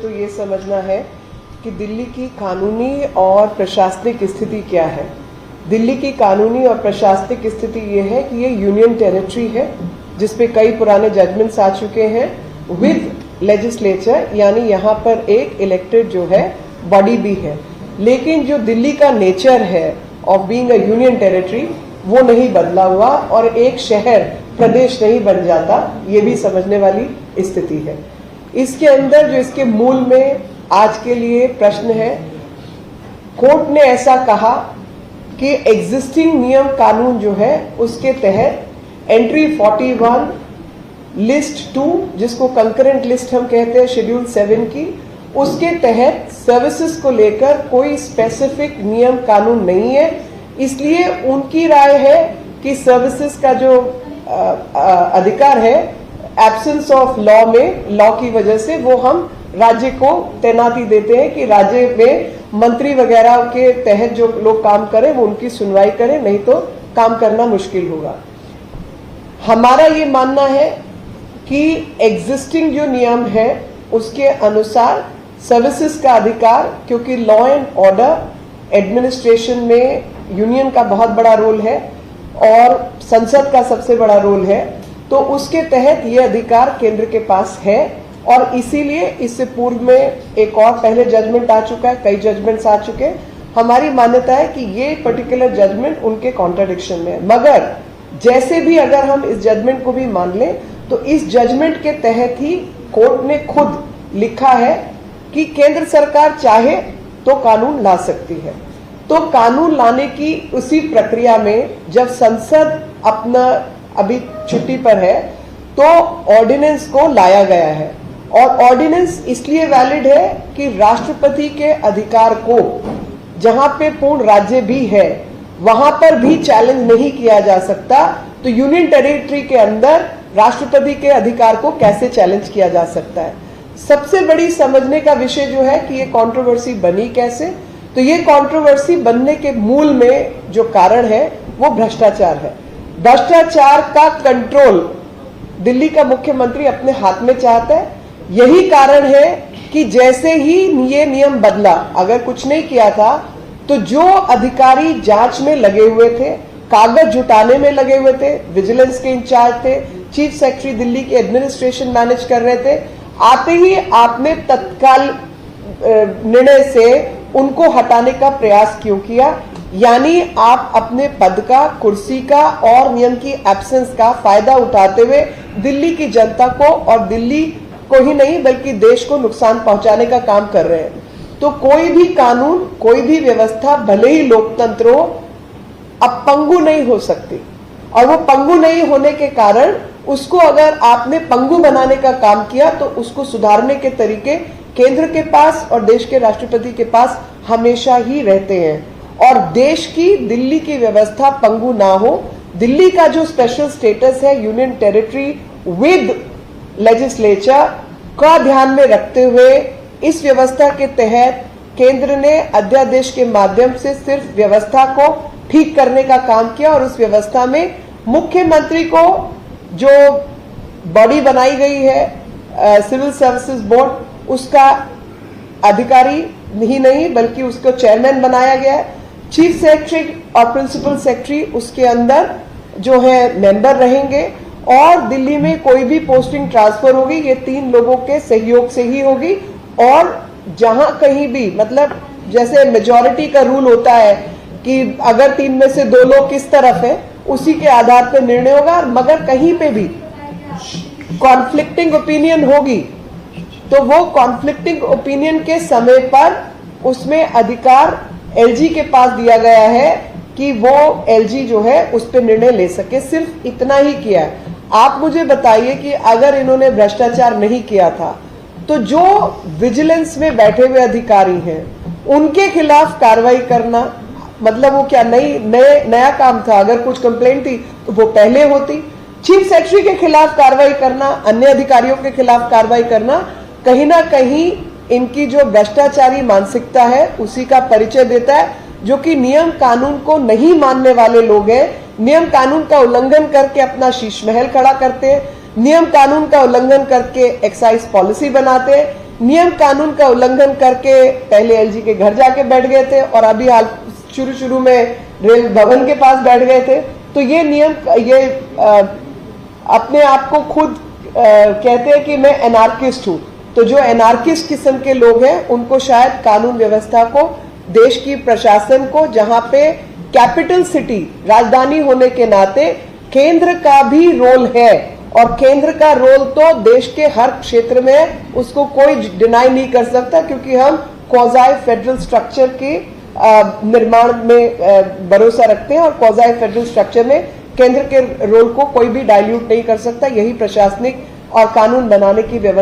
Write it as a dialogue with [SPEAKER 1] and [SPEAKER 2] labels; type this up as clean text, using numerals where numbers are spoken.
[SPEAKER 1] तो ये समझना है कि दिल्ली की कानूनी और प्रशासनिक स्थिति क्या है। दिल्ली की कानूनी और प्रशासनिक स्थिति ये है कि ये यूनियन टेरिटरी है जिसपे कई पुराने जजमेंट्स आ चुके हैं विद लेजिस्लेचर, यानी यहाँ पर एक इलेक्टेड जो है बॉडी भी है। लेकिन जो दिल्ली का नेचर है of being a union territory वो नहीं बदला हुआ और एक शहर प्रदेश नहीं बन जाता, ये भी समझने वाली स्थिति है। इसके अंदर जो इसके मूल में आज के लिए प्रश्न है, कोर्ट ने ऐसा कहा कि एग्जिस्टिंग नियम कानून जो है उसके तहत एंट्री 41 लिस्ट 2 जिसको कंकरेंट लिस्ट हम कहते हैं शेड्यूल 7 की, उसके तहत सर्विसेज को लेकर कोई स्पेसिफिक नियम कानून नहीं है। इसलिए उनकी राय है कि सर्विसेज का जो अधिकार है एब्सेंस ऑफ लॉ में, लॉ की वजह से वो हम राज्य को तैनाती देते हैं कि राज्य में मंत्री वगैरह के तहत जो लोग काम करें वो उनकी सुनवाई करें, नहीं तो काम करना मुश्किल होगा। हमारा ये मानना है कि एग्जिस्टिंग जो नियम है उसके अनुसार सर्विसेज का अधिकार, क्योंकि लॉ एंड ऑर्डर एडमिनिस्ट्रेशन में यूनियन का बहुत बड़ा रोल है और संसद का सबसे बड़ा रोल है, तो उसके तहत ये अधिकार केंद्र के पास है। और इसीलिए इससे पूर्व में एक और पहले जजमेंट आ चुका है, कई जजमेंट्स आ चुके हैं। हमारी मान्यता है कि ये पर्टिकुलर जजमेंट उनके कॉन्ट्राडिक्शन में है, मगर जैसे भी अगर हम इस जजमेंट को भी मान लें तो इस जजमेंट के तहत ही कोर्ट ने खुद लिखा है कि केंद्र सरकार चाहे तो कानून ला सकती है। तो कानून लाने की उसी प्रक्रिया में जब संसद अपना अभी छुट्टी पर है तो ऑर्डिनेंस को लाया गया है, और ऑर्डिनेंस इसलिए वैलिड है कि राष्ट्रपति के अधिकार को जहां पे पूर्ण राज्य भी है वहां पर भी चैलेंज नहीं किया जा सकता, तो यूनियन टेरिटरी के अंदर राष्ट्रपति के अधिकार को कैसे चैलेंज किया जा सकता है। सबसे बड़ी समझने का विषय जो है कि ये कंट्रोवर्सी बनी कैसे, तो ये कंट्रोवर्सी बनने के मूल में जो कारण है वो भ्रष्टाचार है। भ्रष्टाचार का कंट्रोल दिल्ली का मुख्यमंत्री अपने हाथ में चाहता है। यही कारण है कि जैसे ही ये नियम बदला, अगर कुछ नहीं किया था तो जो अधिकारी जांच में लगे हुए थे, कागज जुटाने में लगे हुए थे, विजिलेंस के इंचार्ज थे, चीफ सेक्रेटरी दिल्ली के एडमिनिस्ट्रेशन मैनेज कर रहे थे, आते ही आपने तत्काल निर्णय से उनको हटाने का प्रयास क्यों किया? यानी आप अपने पद का, कुर्सी का और नियम की एब्सेंस का फायदा उठाते हुए दिल्ली की जनता को और दिल्ली को ही नहीं बल्कि देश को नुकसान पहुंचाने का काम कर रहे हैं। तो कोई भी कानून, कोई भी व्यवस्था भले ही लोकतंत्र हो, अब पंगु नहीं हो सकती, और वो पंगु नहीं होने के कारण उसको अगर आपने पंगु बनाने का काम किया तो उसको सुधारने के तरीके केंद्र के पास और देश के राष्ट्रपति के पास हमेशा ही रहते हैं। और देश की, दिल्ली की व्यवस्था पंगु ना हो, दिल्ली का जो स्पेशल स्टेटस है यूनियन टेरिटरी विद लेजिस्लेचर का ध्यान में रखते हुए इस व्यवस्था के तहत केंद्र ने अध्यादेश के माध्यम से सिर्फ व्यवस्था को ठीक करने का काम किया, और उस व्यवस्था में मुख्यमंत्री को जो बॉडी बनाई गई है सिविल सर्विसेज बोर्ड, उसका अधिकारी ही नहीं बल्कि उसको चेयरमैन बनाया गया है। चीफ सेक्रेटरी और प्रिंसिपल सेक्रेटरी उसके अंदर जो है मेंबर रहेंगे, और दिल्ली में कोई भी पोस्टिंग ट्रांसफर होगी ये 3 लोगों के सहयोग से ही होगी। और जहां कहीं भी, मतलब जैसे मेजॉरिटी का रूल होता है कि अगर 3 में से 2 लोग किस तरफ है उसी के आधार पर निर्णय होगा, मगर कहीं पे भी कॉन्फ्लिक्टिंग ओपिनियन होगी तो वो कॉन्फ्लिक्टिंग ओपिनियन के समय पर उसमें अधिकार एलजी के पास दिया गया है कि वो एलजी जो है उस पर निर्णय ले सके। सिर्फ इतना ही किया है। आप मुझे बताइए कि अगर इन्होंने भ्रष्टाचार नहीं किया था तो जो विजिलेंस में बैठे हुए अधिकारी हैं उनके खिलाफ कार्रवाई करना, मतलब वो क्या नया काम था? अगर कुछ कंप्लेंट थी तो वो पहले होती। चीफ सेक्रेटरी के खिलाफ कार्रवाई करना, अन्य अधिकारियों के खिलाफ कार्रवाई करना, कहीं ना कहीं इनकी जो भ्रष्टाचारी मानसिकता है उसी का परिचय देता है, जो कि नियम कानून को नहीं मानने वाले लोग हैं। नियम कानून का उल्लंघन करके अपना शीश महल खड़ा करते हैं, नियम कानून का उल्लंघन करके एक्साइज पॉलिसी बनाते हैं, नियम कानून का उल्लंघन करके पहले एलजी के घर जाके बैठ गए थे और अभी हाल शुरू में रेल भवन के पास बैठ गए थे। तो ये नियम अपने आप को खुद कहते हैं कि मैं एनार्किस्ट हूं। तो जो एनार्किस्ट किस्म के लोग हैं उनको शायद कानून व्यवस्था को, देश की प्रशासन को, जहां पे कैपिटल सिटी राजधानी होने के नाते केंद्र का भी रोल है और केंद्र का रोल तो देश के हर क्षेत्र में है, उसको कोई डिनाई नहीं कर सकता क्योंकि हम क्वाज़ाई फेडरल स्ट्रक्चर के निर्माण में भरोसा रखते हैं और क्वाज़ाई फेडरल स्ट्रक्चर में केंद्र के रोल को कोई भी डाइल्यूट नहीं कर सकता। यही प्रशासनिक और कानून बनाने की व्यवस्था